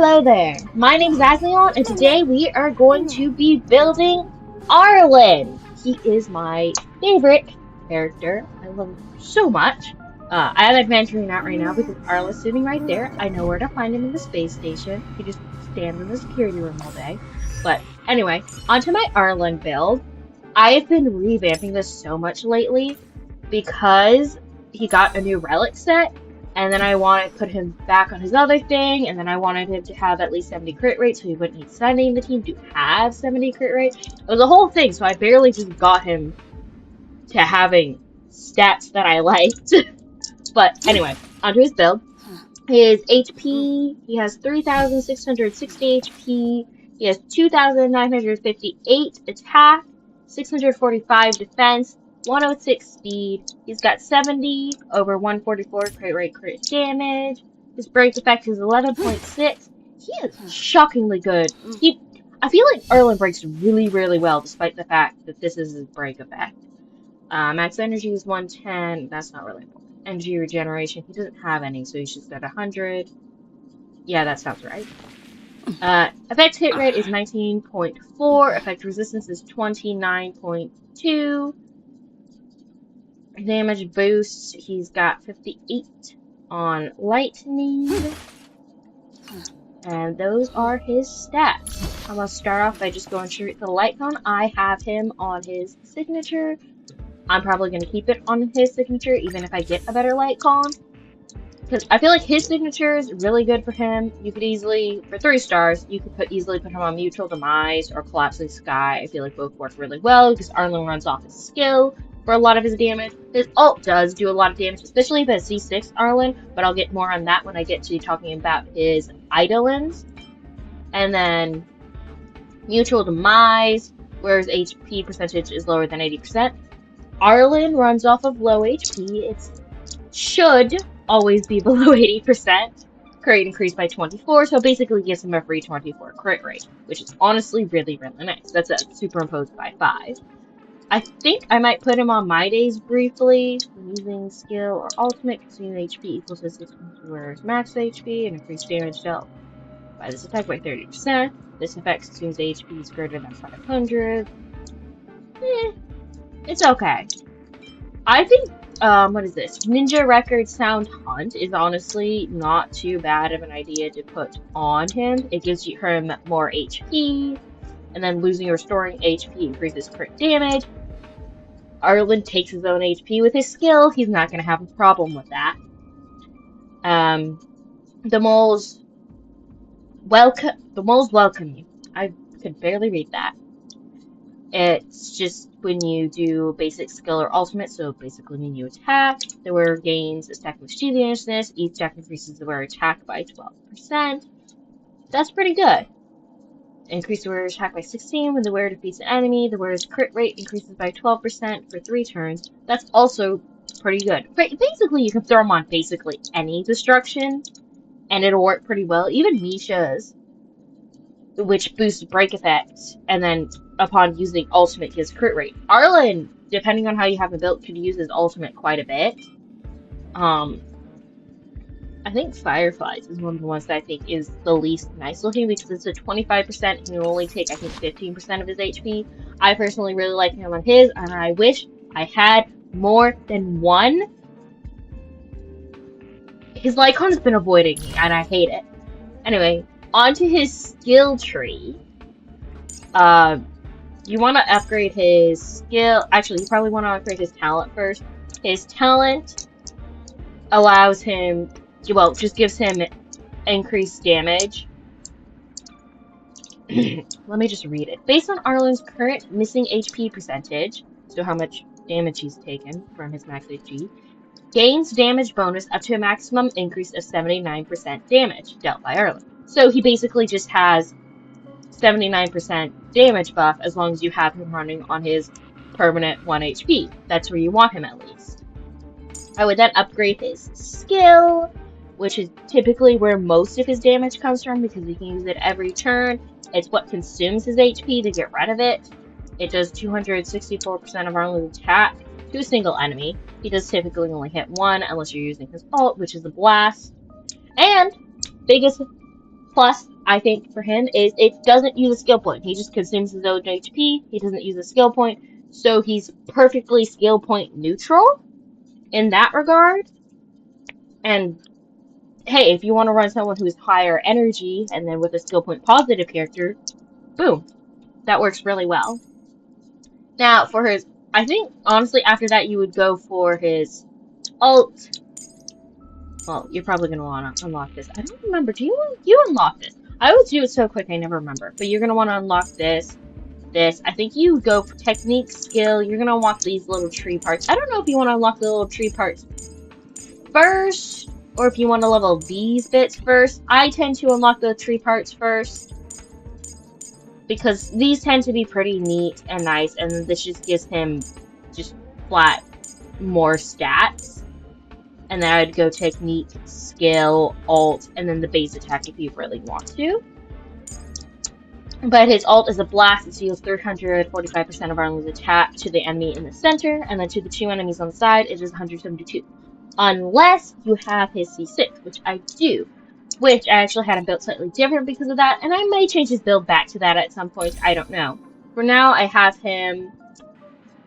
Hello there, my name's Asleon, and today we are going to be building Arlan. He is my favorite character. I love him so much. I'm adventuring out right now because Arlan's sitting right there. I know where to find him in the space station. He just stands in the security room all day. But anyway, onto my Arlan build. I have been revamping this so much lately because he got a new relic set. And then I wanted to put him back on his other thing, and then I wanted him to have at least 70 crit rate, so he wouldn't need sending the team to have 70 crit rate. It was a whole thing, so I barely just got him to having stats that I liked. But anyway, onto his build. His HP, he has 3,660 HP, he has 2,958 attack, 645 defense, 106 speed. He's got 70 over 144 crit rate crit damage. His break effect is 11.6. He is shockingly good. I feel like Arlan breaks really, really well, despite the fact that this is his break effect. Max energy is 110. That's not really important. Energy regeneration, he doesn't have any, so he's just at 100. Yeah, that sounds right. Effect hit rate is 19.4. Effect resistance is 29.2. Damage boost, he's got 58 on lightning. And those are his stats. I'm gonna start off by just going straight to the light con. I have him on his signature. I'm probably gonna keep it on his signature even if I get a better light con. Because I feel like his signature is really good for him. You could easily, for 3 stars, you could easily put him on Mutual Demise or Collapsing Sky. I feel like both work really well because Arlan runs off his skill for a lot of his damage. His ult does do a lot of damage, especially if it's C6 Arlan, but I'll get more on that when I get to talking about his Eidolons. And then Mutual Demise, where his HP percentage is lower than 80%. Arlan runs off of low HP. It should always be below 80%. Crit increased by 24, so basically gives him a free 24 crit rate, which is honestly really, really nice. That's a superimposed by 5. I think I might put him on my days briefly, using skill or ultimate, consuming HP equals to 6 wearer's max HP, and increased damage dealt by this attack by 30%. This effect consumes HP is greater than 500. It's okay. I think, what is this? Ninja Record Sound Hunt is honestly not too bad of an idea to put on him. It gives him more HP, and then losing or restoring HP increases crit damage. Arlan takes his own HP with his skill. He's not going to have a problem with that. The moles welcome you. I could barely read that. It's just when you do basic skill or ultimate, so basically when you attack, the wearer gains attack mischievousness. Each attack increases the wearer attack by 12%. That's pretty good. Increase the wearer's attack by 16 when the wearer defeats an enemy. The wearer's crit rate increases by 12% for 3 turns. That's also pretty good. Basically, you can throw him on basically any destruction, and it'll work pretty well. Even Misha's, which boosts break effects, and then upon using ultimate gives crit rate. Arlan, depending on how you have him built, could use his ultimate quite a bit. I think Fireflies is one of the ones that I think is the least nice looking because it's a 25% and you only take, I think, 15% of his HP. I personally really like him on his, and I wish I had more than one. His Lycon's been avoiding me, and I hate it. Anyway, onto his skill tree. You want to upgrade his skill. Actually, you probably want to upgrade his talent first. His talent allows him, well, just gives him increased damage. Let me just read it. Based on Arlan's current missing HP percentage, so how much damage he's taken from his max HP, gains damage bonus up to a maximum increase of 79% damage dealt by Arlan. So he basically just has 79% damage buff as long as you have him running on his permanent 1 HP. That's where you want him at least. I would then upgrade his skill, which is typically where most of his damage comes from because he can use it every turn. It's what consumes his HP to get rid of it. It does 264% of Arlan's attack to a single enemy. He does typically only hit 1 unless you're using his ult, which is a blast. And biggest plus, I think, for him is it doesn't use a skill point. He just consumes his own HP. He doesn't use a skill point. So he's perfectly skill point neutral in that regard. And hey, if you want to run someone who's higher energy and then with a skill point positive character, boom, that works really well. Now, for his, I think, honestly, after that, you would go for his alt. Well, you're probably going to want to unlock this. I don't remember. Do you unlock this? I always do it so quick, I never remember. But you're going to want to unlock this. I think you go for technique, skill. You're going to unlock these little tree parts. I don't know if you want to unlock the little tree parts first, or if you want to level these bits first. I tend to unlock the tree parts first, because these tend to be pretty neat and nice, and this just gives him just flat more stats. And then I'd go technique, skill, alt, and then the base attack if you really want to. But his alt is a blast. It deals 345% of Arlan's attack to the enemy in the center, and then to the 2 enemies on the side, it is 172. Unless you have his C6, which I do. Which I actually had him built slightly different because of that, and I may change his build back to that at some point, I don't know. For now, I have him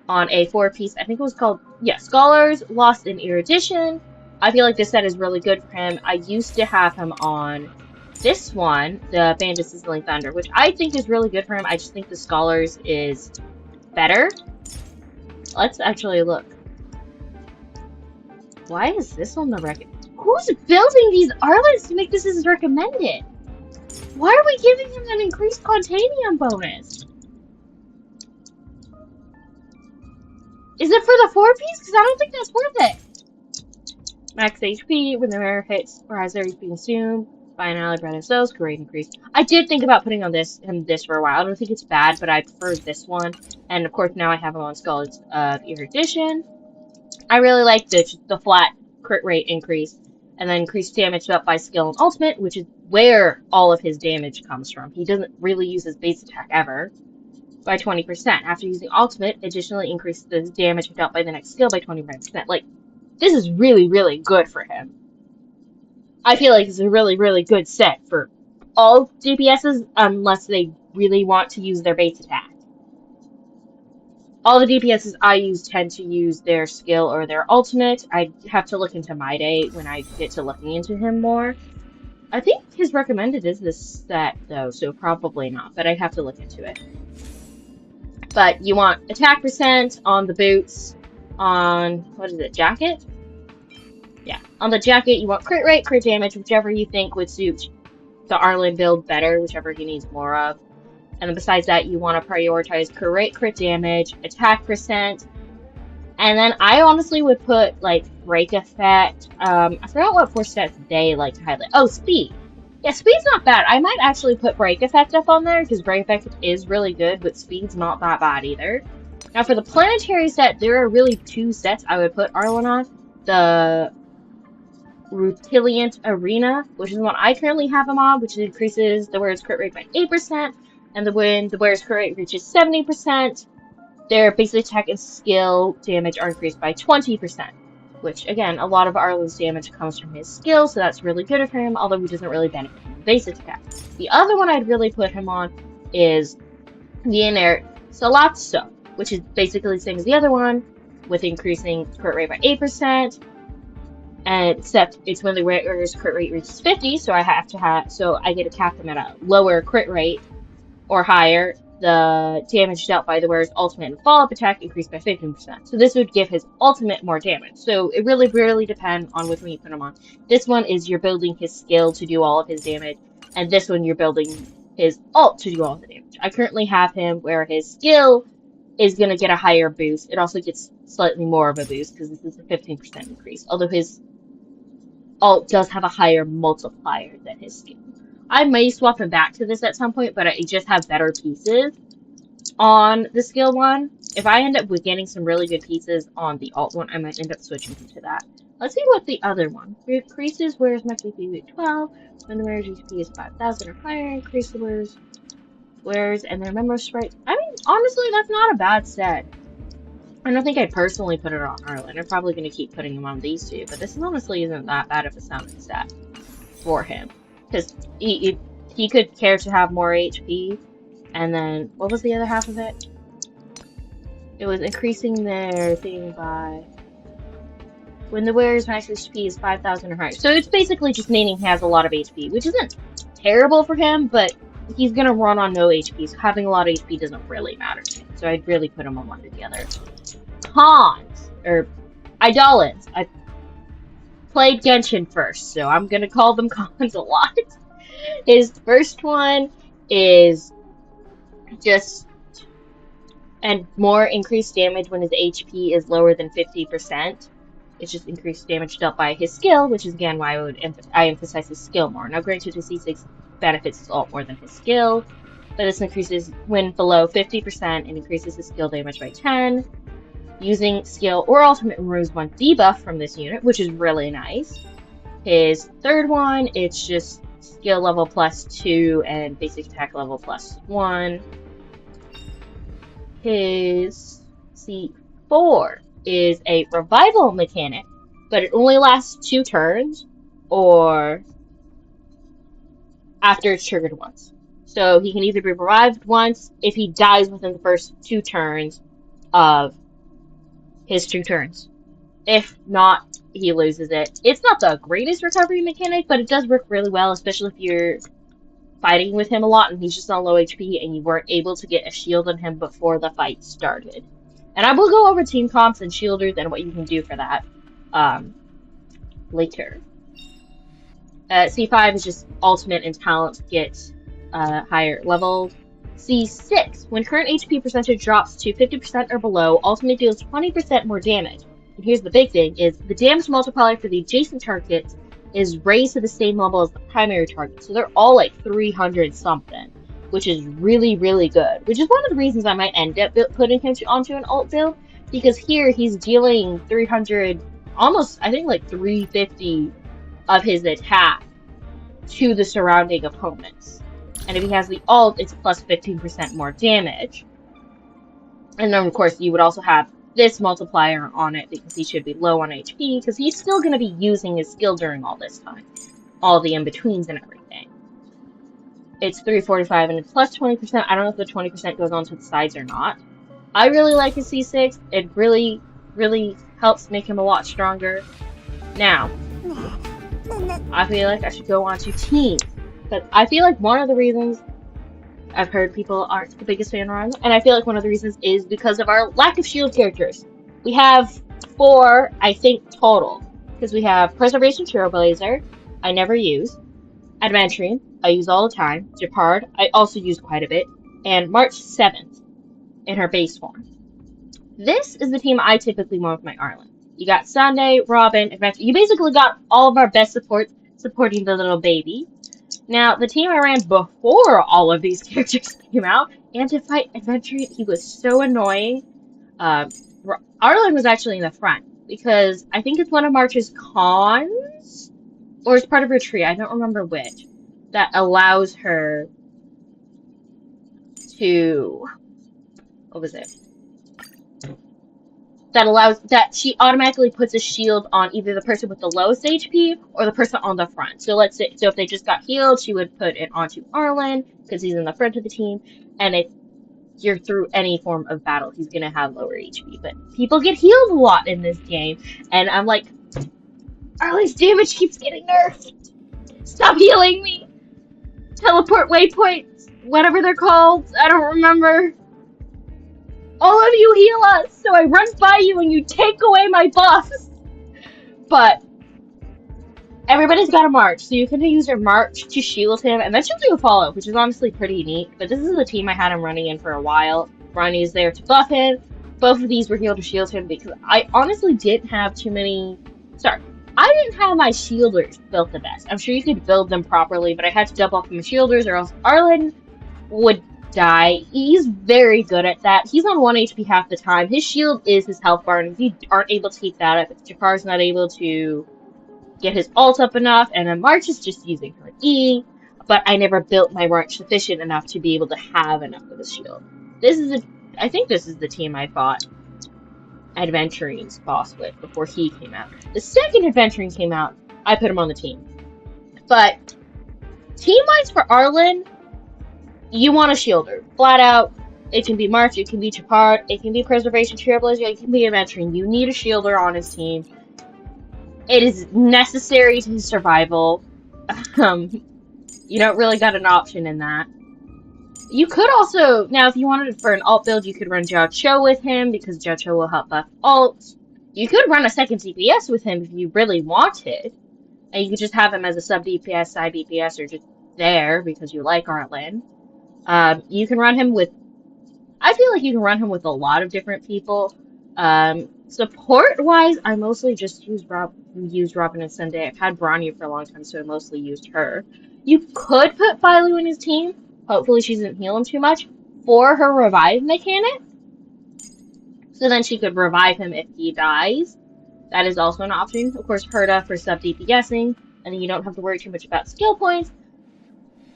on a 4-piece, I think it was called, yeah, Scholars, Lost in Erudition. I feel like this set is really good for him. I used to have him on this one, the Band of Sizzling Thunder, which I think is really good for him. I just think the Scholars is better. Let's actually look. Why is this on the record? Who's building these Arlans to make this as recommended? Why are we giving him an increased Contanium bonus? Is it for the 4-piece? Because I don't think that's worth it. Max HP, when the rare hits or has their HP consumed by an ally brand themselves, great increase. I did think about putting on this for a while. I don't think it's bad, but I prefer this one. And of course now I have him on Scholars of Erudition. I really like the flat crit rate increase. And then increased damage up by skill and ultimate, which is where all of his damage comes from. He doesn't really use his base attack ever. By 20%. After using ultimate, additionally increases the damage dealt by the next skill by 25%. Like, this is really, really good for him. I feel like it's a really, really good set for all DPSs, unless they really want to use their base attack. All the DPSs I use tend to use their skill or their ultimate. I have to look into my day when I get to looking into him more. I think his recommended is this set, though, so probably not, but I have to look into it. But you want attack percent on the boots, on, what is it, jacket? Yeah, on the jacket you want crit rate, crit damage, whichever you think would suit the Arlan build better, whichever he needs more of. And then besides that, you want to prioritize crit rate, crit damage, attack percent. And then I honestly would put, like, break effect. I forgot what 4 stats they like to highlight. Oh, speed. Yeah, speed's not bad. I might actually put break effect up on there, because break effect is really good, but speed's not that bad either. Now, for the planetary set, there are really 2 sets I would put Arlan on. The Rutiliant Arena, which is what I currently have him on, which increases the wearer's crit rate by 8%. And when the wearer's crit rate reaches 70%, their basic attack and skill damage are increased by 20%. Which, again, a lot of Arlan's damage comes from his skill, so that's really good for him, although he doesn't really benefit from the basic attack. The other one I'd really put him on is the Inert Salazzo, which is basically the same as the other one, with increasing crit rate by 8%. And except it's when the wearer's crit rate reaches 50, so I get to cap them at a lower crit rate or higher. The damage dealt by the wearer's ultimate and follow-up attack increased by 15%. So this would give his ultimate more damage. So it really depends on which one you put him on. This one is you're building his skill to do all of his damage, and this one you're building his ult to do all of the damage. I currently have him where his skill is going to get a higher boost. It also gets slightly more of a boost because this is a 15% increase. Although his ult does have a higher multiplier than his skill. I may swap him back to this at some point, but I just have better pieces on the skill one. If I end up with getting some really good pieces on the alt one, I might end up switching to that. Let's see what the other one. Increases wearer's max HP by 12. When the wearer's HP is 5,000 or higher, increase the wearers and their member sprites. I mean, honestly, that's not a bad set. I don't think I'd personally put it on Arlan. I'm probably going to keep putting him on these two, but this honestly isn't that bad of a sounding set for him. Because he could care to have more HP. And then, what was the other half of it? It was increasing their thing by... When the wearer's max HP is 5,000 or higher. So it's basically just meaning he has a lot of HP, which isn't terrible for him, but he's gonna run on no HP, so having a lot of HP doesn't really matter to him. So I'd really put him on one or the other. Cons, or Idolins. I played Genshin first, so I'm gonna call them cons a lot. His first one is just and more increased damage when his HP is lower than 50%. It's just increased damage dealt by his skill, which is again why I emphasize his skill more. Now, granted, his C6 benefits his ult more than his skill, but this increases when below 50% and increases his skill damage by 10. Using skill or ultimate removes one debuff from this unit, which is really nice. His third one, it's just skill level +2 and basic attack level +1. His C4 is a revival mechanic, but it only lasts 2 turns or after it's triggered once. So he can either be revived once if he dies within the first 2 turns of his 2 turns. If not, he loses it. It's not the greatest recovery mechanic, but it does work really well, especially if you're fighting with him a lot and he's just on low HP and you weren't able to get a shield on him before the fight started. And I will go over team comps and shielders and what you can do for that later. C5 is just ultimate and talent get higher leveled. C6, when current HP percentage drops to 50% or below, ultimate deals 20% more damage. And here's the big thing, is the damage multiplier for the adjacent targets is raised to the same level as the primary target. So they're all like 300 something, which is really, really good. Which is one of the reasons I might end up putting him onto an ult build, because here he's dealing 300, almost, I think like 350 of his attack to the surrounding opponents. And if he has the ult, it's plus 15% more damage. And then, of course, you would also have this multiplier on it because he should be low on HP, because he's still going to be using his skill during all this time. All the in-betweens and everything. It's 345 and it's plus 20%. I don't know if the 20% goes on to the sides or not. I really like his C6. It really, really helps make him a lot stronger. Now, I feel like I should go on to teams. But I feel like one of the reasons I've heard people aren't the biggest fan around, and I feel like one of the reasons is because of our lack of shield characters. We have 4, I think, total. Because we have Preservation Trailblazer, I never use. Adventuring, I use all the time. Jeopard, I also use quite a bit. And March 7th, in her base form. This is the team I typically want with my Arlan. You got Sunday, Robin, Adventure. You basically got all of our best supports supporting the little baby. Now, the team I ran before all of these characters came out, and to fight Adventuring, he was so annoying. Arlan was actually in the front, because I think it's one of March's cons, or it's part of her tree, I don't remember which, that allows her to, what was it? That she automatically puts a shield on either the person with the lowest HP or the person on the front. So let's say, so if they just got healed, she would put it onto Arlan because he's in the front of the team. And if you're through any form of battle, he's gonna have lower HP. But people get healed a lot in this game, and I'm like, Arlan's damage keeps getting nerfed. Stop healing me. Teleport waypoints, whatever they're called, I don't remember. All of you heal us, so I run by you and you take away my buffs. But everybody's got a march, so you can use your march to shield him, and then she'll do a follow, which is honestly pretty neat. But this is the team I had him running in for a while. Ronnie's there to buff him. Both of these were healed to shield him because I honestly didn't have too many. Sorry, I didn't have my shielders built the best. I'm sure you could build them properly, but I had to double up my shielders, or else Arlan would die. He's very good at that. He's on 1 HP half the time. His shield is his health bar, and if you aren't able to keep that up, if Jakar's not able to get his ult up enough, and then March is just using her E, but I never built my March sufficient enough to be able to have enough of a shield. I think this is the team I fought Adventuring's boss with before he came out. The second Adventuring came out, I put him on the team. But Team-wise for Arlan, you want a shielder. Flat out, it can be March, it can be Chapard, it can be Preservation Trailblazer, it can be Adventuring. You need a shielder on his team. It is necessary to his survival. You don't really got an option in that. You could also, now if you wanted for an alt build, you could run Jiao Cho with him, because Jiao Cho will help buff alt. You could run a second DPS with him if you really wanted. And you could just have him as a sub DPS, side DPS, or just there because you like Arlan. You can run him with, I feel like you can run him with a lot of different people. Support-wise, I mostly just used Robin and Sunday. I've had Branya for a long time, so I mostly used her. You could put Filu in his team. Hopefully she doesn't heal him too much for her revive mechanic. So then she could revive him if he dies. That is also an option. Of course, Herta for sub DPSing, and then you don't have to worry too much about skill points.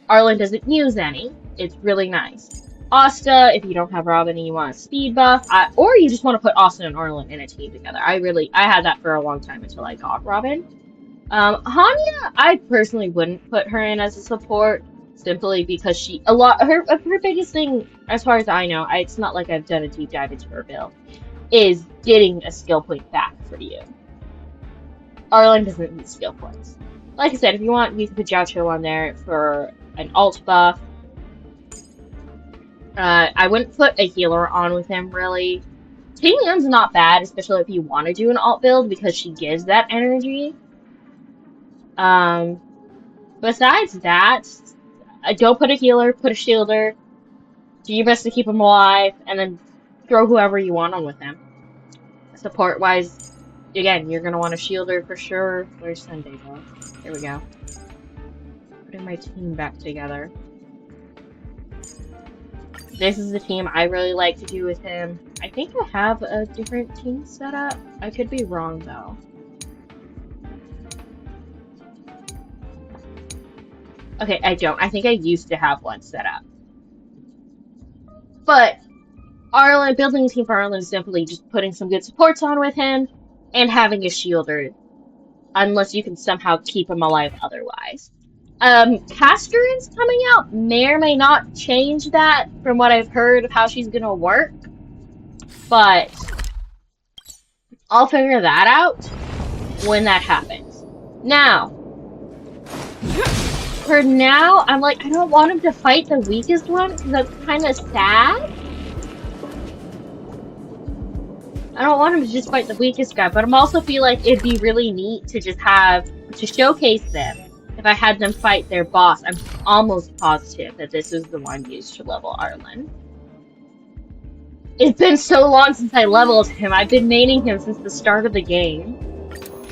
Arlan doesn't use any. It's really nice. Asta, if you don't have Robin and you want a speed buff, or you just want to put Asta and Arlan in a team together. I had that for a long time until I got Robin. Hanya, I personally wouldn't put her in as a support, simply because her biggest thing, as far as I know, it's not like I've done a deep dive into her build, is getting a skill point back for you. Arlan doesn't need skill points. Like I said, if you want, you can put Jiao Cho on there for an alt buff. I wouldn't put a healer on with him, really. Ting Lian's not bad, especially if you want to do an alt build, because she gives that energy. Besides that, don't put a healer, put a shielder. Do your best to keep him alive, and then throw whoever you want on with him. Support-wise, again, you're going to want a shielder for sure. Where's Sunday go? There we go. Putting my team back together. This is the team I really like to do with him. I think I have a different team set up. I could be wrong, though. Okay, I don't. I think I used to have one set up. But Arlan, building a team for Arlan is simply just putting some good supports on with him and having a shielder. Unless you can somehow keep him alive otherwise. Castorin's coming out may or may not change that from what I've heard of how she's gonna work. But I'll figure that out when that happens. Now, for now, I'm like, I don't want him to fight the weakest one because that's kind of sad. I don't want him to just fight the weakest guy, but I'm also feel like it'd be really neat to just to showcase them. If I had them fight their boss, I'm almost positive that this is the one used to level Arlan. It's been so long since I leveled him. I've been maining him since the start of the game.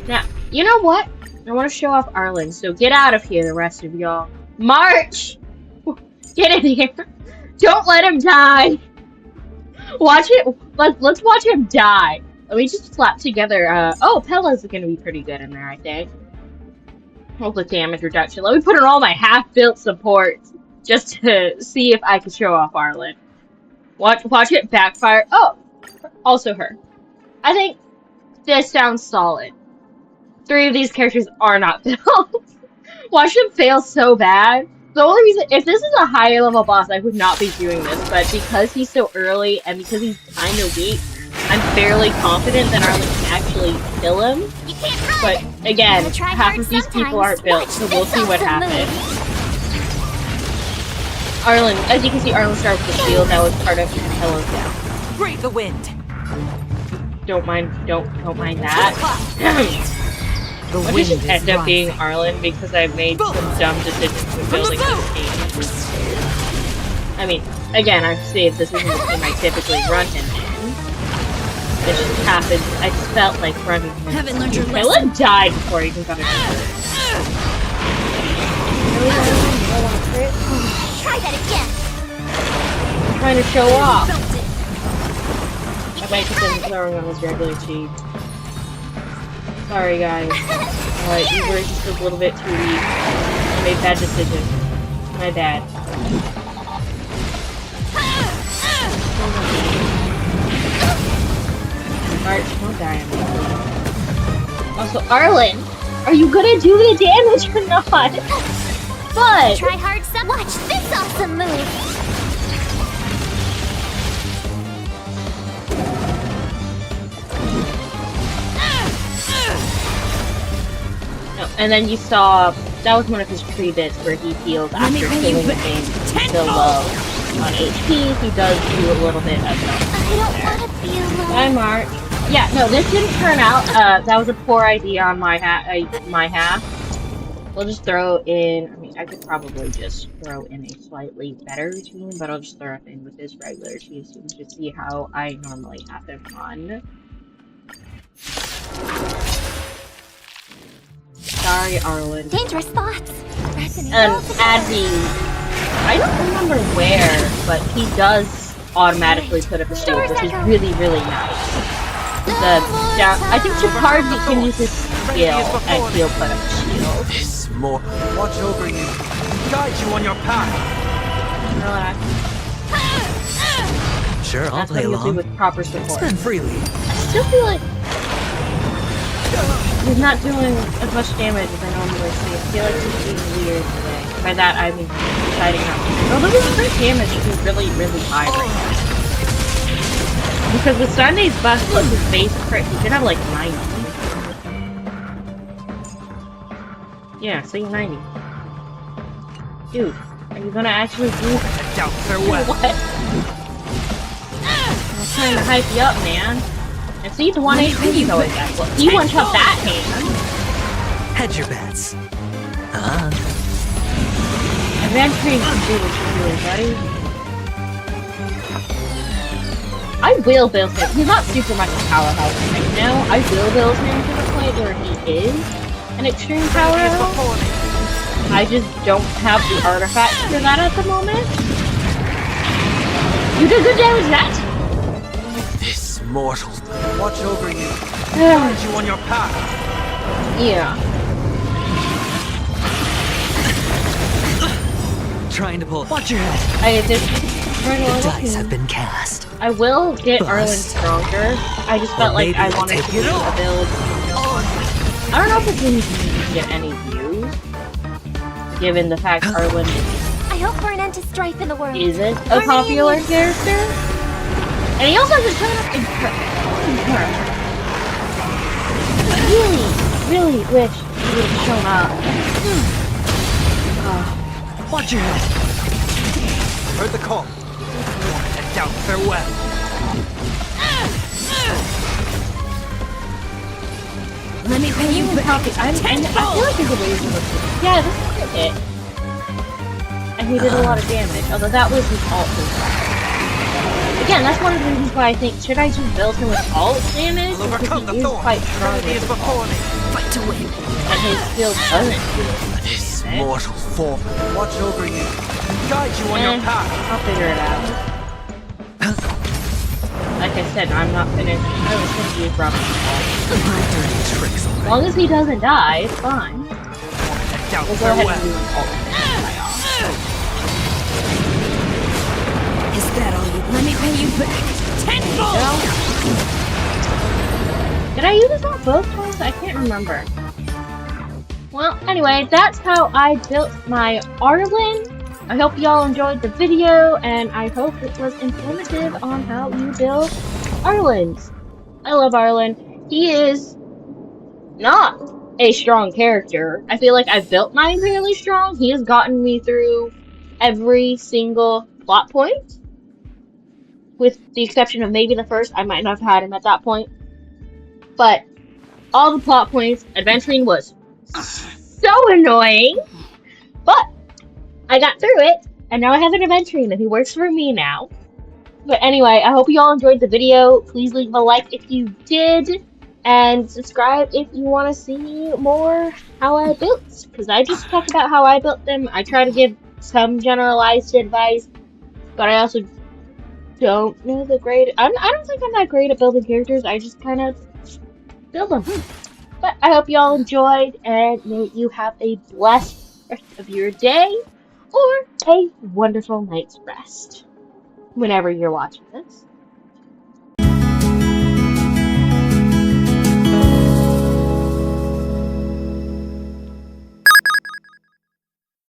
Now, you know what? I want to show off Arlan, so get out of here, the rest of y'all. March! Get in here. Don't let him die. Watch it. Let's watch him die. Let me just slap together. Oh, Pella's gonna be pretty good in there, I think. Hold the damage reduction. Let me put in all my half-built supports just to see if I can show off Arlan. Watch it backfire. Oh, also her. I think this sounds solid. 3 of these characters are not built. Watch them fail so bad. The only reason, if this is a higher level boss, I would not be doing this, but because he's so early and because he's kind of weak, I'm fairly confident that Arlan can actually kill him. But again, half of these people aren't built, so we'll see what happens. Arlan, as you can see, Arlan started with the shield. That was part of Hello's down. Brave the wind. Don't mind that. I just end up being Arlan because I made some dumb decisions when building this team. I mean, again, I say this isn't the team I typically run him in. It just happened. I just felt like running him. Haven't learned your lesson. I let him die before he even got a turn. Try that again. I'm trying to show off. I might have been throwing on his regular cheat. Sorry, guys. You were just a little bit too weak. I made bad decisions. My bad. March, don't die on me. Also, Arlan, are you gonna do the damage or not? But try hard some. Watch this awesome move. no, and then you saw that was one of his tree bits where he heals after killing the game still low on HP. He does do a little bit of that. I don't want to be alone. Bye, Mark. Yeah, no, this didn't turn out. That was a poor idea on my half. We'll just throw in. I mean, I could probably just throw in a slightly better team, but I'll just throw it in with this regular team so you can just see how I normally have them run. Sorry, Arlan. Dangerous thoughts. Adby, I don't remember where, but he does automatically put up a shield, which is really, really nice. I think Shepard can use his skill and he'll put up a shield. This more. Watch over you. Guide you on your path. Relax. Sure, I'll That's play what you'll do along. with proper support. Spend freely. I still feel like he's not doing as much damage as I normally see. I feel like he's being weird today. By that I mean deciding not to. Although his crit damage is really, really high right now. Because with Sunday's buff plus his base crit, he should have like 90. Yeah, say 90. Dude, are you gonna actually do Doubt farewell. what? I'm trying to hype you up, man. And see, the 1 HP he's always got. Well, he went up that hand. Hedge your bets. Adventuring can do what you're doing, buddy. I will build him. He's not super much a powerhouse right now. I will build him to the point where he is an extreme powerhouse. I just don't have the artifacts for that at the moment. You did good damage that. This mortal. Watch over you. Guide you on your path. Yeah. Trying to pull. Watch your head. I just The dice have been cast. I will get Arlan stronger. I just felt like I wanted to do a build. I don't know if it's going to get any views, given the fact Arlan I hope for an end to strife in the world. isn't a popular character. And he also has shown up in her. I really wish he would have shown up. Watch your head. Heard the call. And doubt farewell. Let me pay you back. I feel like there's a way to look at it. Yeah, this is it. And he did a lot of damage, although that was his ult as well. Again, that's one of the reasons why I think, should I just build him with ult damage? Because he is quite strong with his ult. Fight to win. And his skill doesn't do it. This mortal form. Watch over you. Guide you on your path. I'll figure it out. Like I said, I'm not finished. I was going to use Robin's ult. As long as he doesn't die, it's fine. We'll go ahead and do an ult. Is that all you? Let me pay you back. Tenfold. Did I use this on both times? I can't remember. Well, anyway, that's how I built my Arlan. I hope y'all enjoyed the video, and I hope it was informative on how you build Arlans. I love Arlan. He is not a strong character. I feel like I've built mine really strong. He has gotten me through every single plot point. With the exception of maybe the first, I might not have had him at that point. But all the plot points, adventuring was so annoying. But I got through it, and now I have an adventuring, and he works for me now. But anyway, I hope you all enjoyed the video. Please leave a like if you did, and subscribe if you want to see more how I built. Because I just talk about how I built them. I try to give some generalized advice, but I also don't know the great. I don't think I'm that great at building characters. I just kind of build them. But I hope you all enjoyed, and may you have a blessed rest of your day, or a wonderful night's rest, whenever you're watching this.